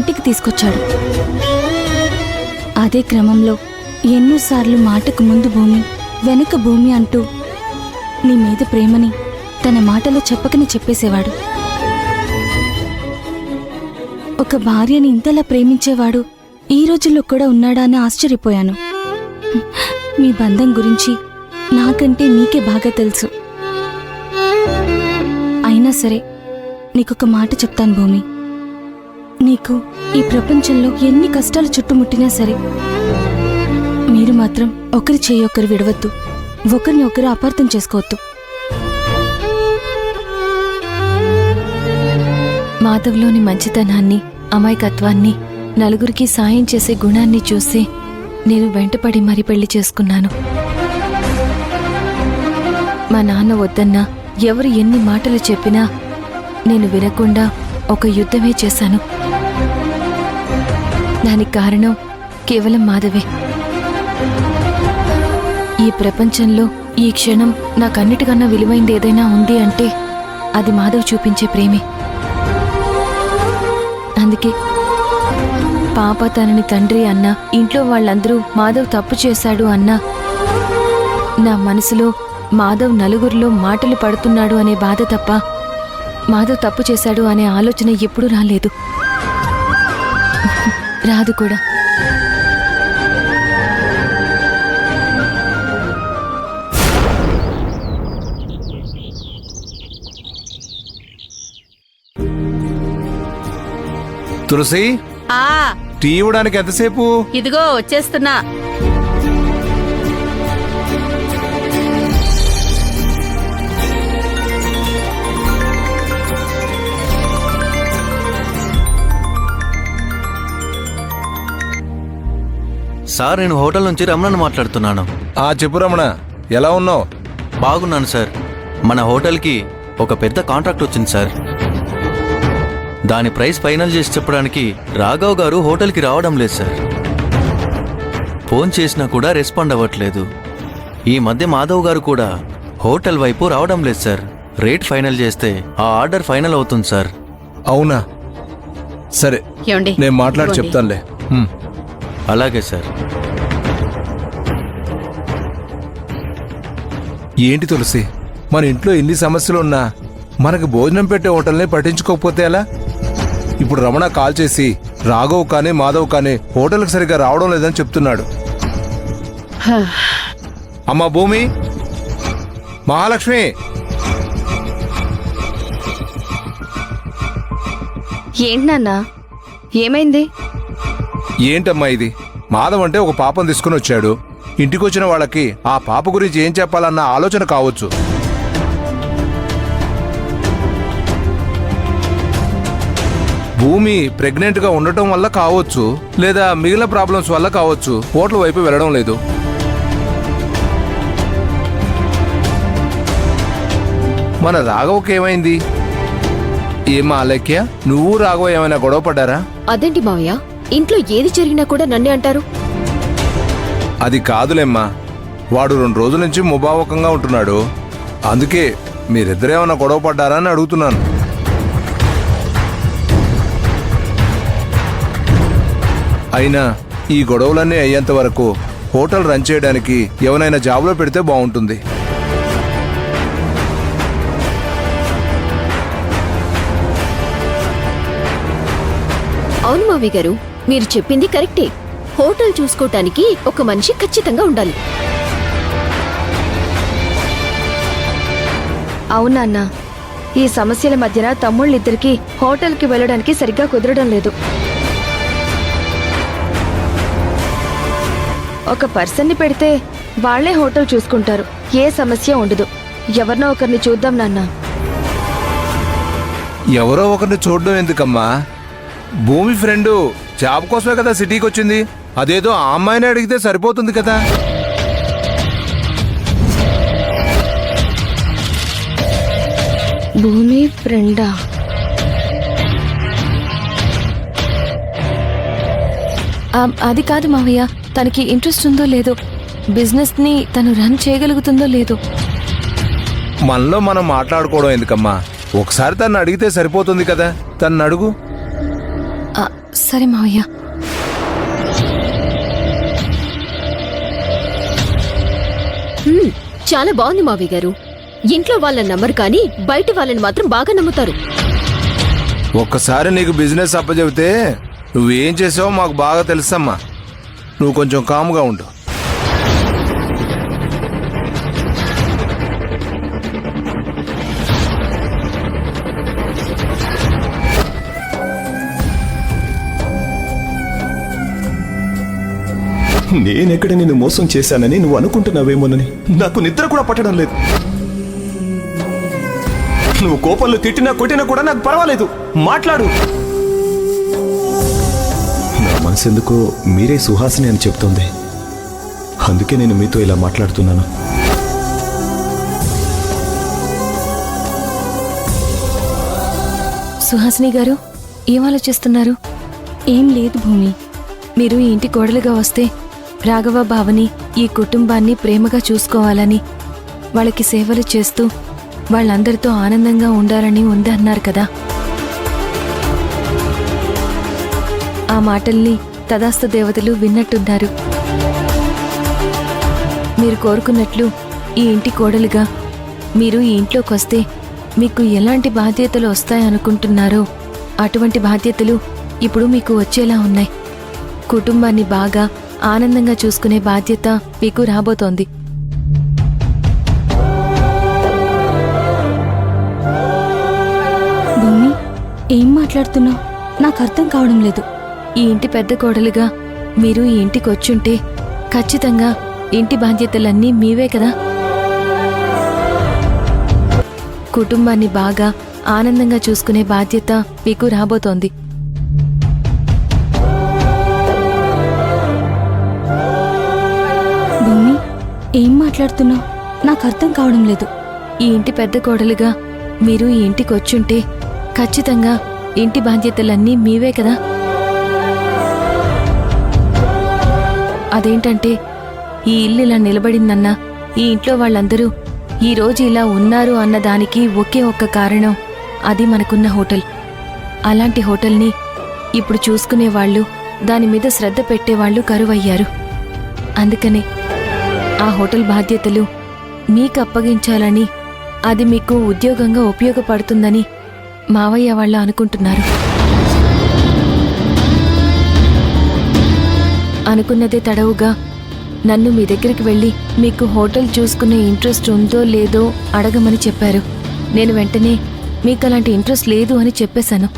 ఇంటికి తీసుకొచ్చాడు. అదే క్రమంలో ఎన్నోసార్లు మాటకు ముందు భూమి వెనుక భూమి అంటూ నీ మీద ప్రేమని తన మాటలో చెప్పకనే చెప్పేసేవాడు. ఒక భార్యని ఇంతలా ప్రేమించేవాడు ఈ రోజుల్లో కూడా ఉన్నాడా అని ఆశ్చర్యపోయాను. మీ బంధం గురించి నాకంటే మీకే బాగా తెలుసు. అయినా సరే నీకొక మాట చెప్తాను భూమి. నీకు ఈ ప్రపంచంలో ఎన్ని కష్టాలు చుట్టుముట్టినా సరే మీరు మాత్రం ఒకరి చేయి ఒకరు విడవద్దు, ఒకరిని ఒకరు అపార్థం చేసుకోవద్దు. మాధవ్లోని మంచితనాన్ని, అమాయకత్వాన్ని, నలుగురికి సాయం చేసే గుణాన్ని చూసి నేను వెంటపడి మరీ పెళ్లి చేసుకున్నాను. మా నాన్న వద్దన్నా, ఎవరు ఎన్ని మాటలు చెప్పినా నేను వినకుండా ఒక యుద్ధమే చేశాను. దానికి కారణం కేవలం మాధవే. ఈ ప్రపంచంలో ఈ క్షణం నాకన్నిటికన్నా విలువైంది ఏదైనా ఉంది అంటే అది మాధవ్ చూపించే ప్రేమే. అందుకే పాప తనని తండ్రి అన్నా, ఇంట్లో వాళ్ళందరూ మాధవ్ తప్పు చేశాడు అన్నా నా మనసులో మాధవ్ నలుగురిలో మాటలు పడుతున్నాడు అనే బాధ తప్ప మాధవ్ తప్పు చేశాడు అనే ఆలోచన ఎప్పుడూ రాలేదు, రాదు కూడా. తులసి, టీ ఇవ్వడానికి ఎంతసేపు? ఇదిగో వచ్చేస్తున్నా. సార్, నేను హోటల్ నుంచి రమణని మాట్లాడుతున్నాను. చెప్పు రమణ, ఎలా ఉన్నావు? బాగున్నాను సార్. మన హోటల్కి ఒక పెద్ద కాంట్రాక్ట్ వచ్చింది సార్. దాని ప్రైస్ ఫైనల్ చేసి చెప్పడానికి రాఘవ్ గారు హోటల్కి రావడం లేదు సార్. ఫోన్ చేసినా కూడా రెస్పాండ్ అవ్వట్లేదు. ఈ మధ్య మాధవ్ గారు కూడా హోటల్ వైపు రావడం లేదు సార్. రేట్ ఫైనల్ చేస్తే ఆ ఆర్డర్ ఫైనల్ అవుతుంది సార్. అవునా? సరే, నేను మాట్లాడి చెప్తానులే. అలాగే సార్. ఏంటి తులసి, మన ఇంట్లో ఎన్ని సమస్యలు ఉన్నా మనకు భోజనం పెట్టే హోటల్ని పట్టించుకోకపోతే ఎలా? ఇప్పుడు రమణ కాల్ చేసి రాఘవ్ కానీ మాధవ్ కానీ హోటల్కి సరిగ్గా రావడం లేదని చెప్తున్నాడు. అమ్మా భూమి, మహాలక్ష్మి, ఏంటి నాన్న, ఏమైంది? ఏంటమ్మా ఇది? మాధవ్ అంటే ఒక పాపను తీసుకుని వచ్చాడు. ఇంటికొచ్చిన వాళ్ళకి ఆ పాప గురించి ఏం చెప్పాలన్న ఆలోచన కావచ్చు. భూమి ప్రెగ్నెంట్ గా ఉండటం వల్ల కావచ్చు, లేదా మిగిలిన ప్రాబ్లమ్స్ వల్ల కావచ్చు హోటల్ వైపు వెళ్ళడం లేదు. మన రాఘవ్కి ఏమైంది? ఏమా అలెక్య, నువ్వు రాఘవ్ ఏమైనా గొడవ పడ్డారా? అదేంటి మావయ్య, ఇంట్లో ఏది జరిగినా కూడా నన్నే అంటారు? అది కాదులేమ్మా, వాడు 2 రోజుల నుంచి ముభావకంగా ఉంటున్నాడు. అందుకే మీరిద్దరేమన్నా గొడవ పడ్డారా అని అడుగుతున్నాను. అయినా ఈ గొడవలన్నీ అయ్యేంత వరకు హోటల్ రన్ చేయడానికి ఎవరైనా జాబ్లో పెడితే బాగుంటుంది. అవును మావయ్య గారు, మీరు చెప్పింది కరెక్టే. హోటల్ చూసుకోవటానికి ఒక మనిషి ఖచ్చితంగా ఉండాలి. అవునన్నా, ఈ సమస్యల మధ్యన తమ్ముళ్ళిద్దరికీ హోటల్కి వెళ్ళడానికి సరిగ్గా కుదరడం లేదు. ఒక పర్సన్ని పెడితే వాళ్లే హోటల్ చూసుకుంటారు, ఏ సమస్య ఉండదు. ఎవరినో ఒకరిని చూద్దాం నాన్న. ఎవరో ఒకరిని చూడడం ఎందుకమ్మా? భూమి ఫ్రెండు జాబ్ కోసమే కదా సిటీకి వచ్చింది. అదేదో ఆ అమ్మాయిని అడిగితే సరిపోతుంది కదా. భూమి ఫ్రెండా? అది కాదు మావయ్య, తనకి ఇంట్రెస్ట్ ఉందో లేదో, బిజినెస్ ని తను రన్ చేయగలుగుతుందో లేదో. మనలో మనం మాట్లాడుకోవడం ఎందుకమ్మా? ఒకసారి తను అడిగితే సరిపోతుంది కదా. తను అడుగు. సరే మావయ్య. చాలా బాగుంది మావయ్య గారు. ఇంట్లో వాళ్ళని నమ్మరు కానీ బయట వాళ్ళని మాత్రం బాగా నమ్ముతారు. ఒక్కసారి నీకు బిజినెస్ అప్పచెబితే నువ్వేం చేసావో మాకు బాగా తెలుసమ్మా. నువ్వు కొంచెం కామ్గా ఉండు. నేనెక్కడ నిన్ను మోసం చేశానని నువ్వు అనుకుంటున్నావేమోనని నాకు నిద్ర కూడా పట్టడం లేదు. నువ్వు కోపంలో తిట్టినా కొట్టినా కూడా నాకు పర్వాలేదు, మాట్లాడు. నా మనసెందుకో మీరే సుహాసిని అని చెప్తోంది. అందుకే నేను మీతో ఇలా మాట్లాడుతున్నాను. సుహాసిని గారు, ఏం ఆలోచిస్తున్నారు? ఏం లేదు భూమి. మీరు ఈ ఇంటి కోడలుగా వస్తే రాఘవ బావని, ఈ కుటుంబాన్ని ప్రేమగా చూసుకోవాలని, వాళ్ళకి సేవలు చేస్తూ వాళ్ళందరితో ఆనందంగా ఉండాలని ఉందన్నారు కదా. ఆ మాటల్ని తదాస్తు దేవతలు విన్నట్టున్నారు. మీరు కోరుకున్నట్లు ఈ ఇంటి కోడలుగా మీరు ఈ ఇంట్లోకొస్తే మీకు ఎలాంటి బాధ్యతలు వస్తాయనుకుంటున్నారో అటువంటి బాధ్యతలు ఇప్పుడు మీకు వచ్చేలా ఉన్నాయి. కుటుంబాన్ని బాగా ఆనందంగా చూసుకునే బాధ్యత మీకు రాబోతోంది. భూమి, ఏం మాట్లాడుతున్నావు? నాకు అర్థం కావడం లేదు. ఈ ఇంటి పెద్ద కోడలుగా మీరు ఈ ఇంటికి వచ్చుంటే ఖచ్చితంగా ఇంటి బాధ్యతలన్నీ మీవే కదా. కుటుంబాన్ని బాగా ఆనందంగా చూసుకునే బాధ్యత మీకు రాబోతోంది. భూమి, ఏం మాట్లాడుతున్నావు? నాకు అర్థం కావడం లేదు. ఈ ఇంటి పెద్ద కోడలుగా మీరు ఈ ఇంటికి వచ్చుంటే ఖచ్చితంగా ఇంటి బాధ్యతలన్నీ మీవే కదా. అదేంటంటే ఈ ఇల్లు ఇలా నిలబడిందన్నా, ఈ ఇంట్లో వాళ్ళందరూ ఈ రోజు ఇలా ఉన్నారు అన్నదానికి ఒకే ఒక్క కారణం, అది మనకున్న హోటల్. అలాంటి హోటల్ని ఇప్పుడు చూసుకునేవాళ్ళు, దాని మీద శ్రద్ధ పెట్టేవాళ్ళు కరువయ్యారు. అందుకనే ఆ హోటల్ బాధ్యతలు మీకు అప్పగించాలని, అది మీకు ఉద్యోగంగా ఉపయోగపడుతుందని మావయ్య వాళ్ళు అనుకుంటున్నారు. అనుకున్నదే తడవుగా నన్ను మీ దగ్గరికి వెళ్ళి మీకు హోటల్ చూసుకునే ఇంట్రెస్ట్ ఉందో లేదో అడగమని చెప్పారు. నేను వెంటనే మీకు అలాంటి ఇంట్రెస్ట్ లేదు అని చెప్పేశాను.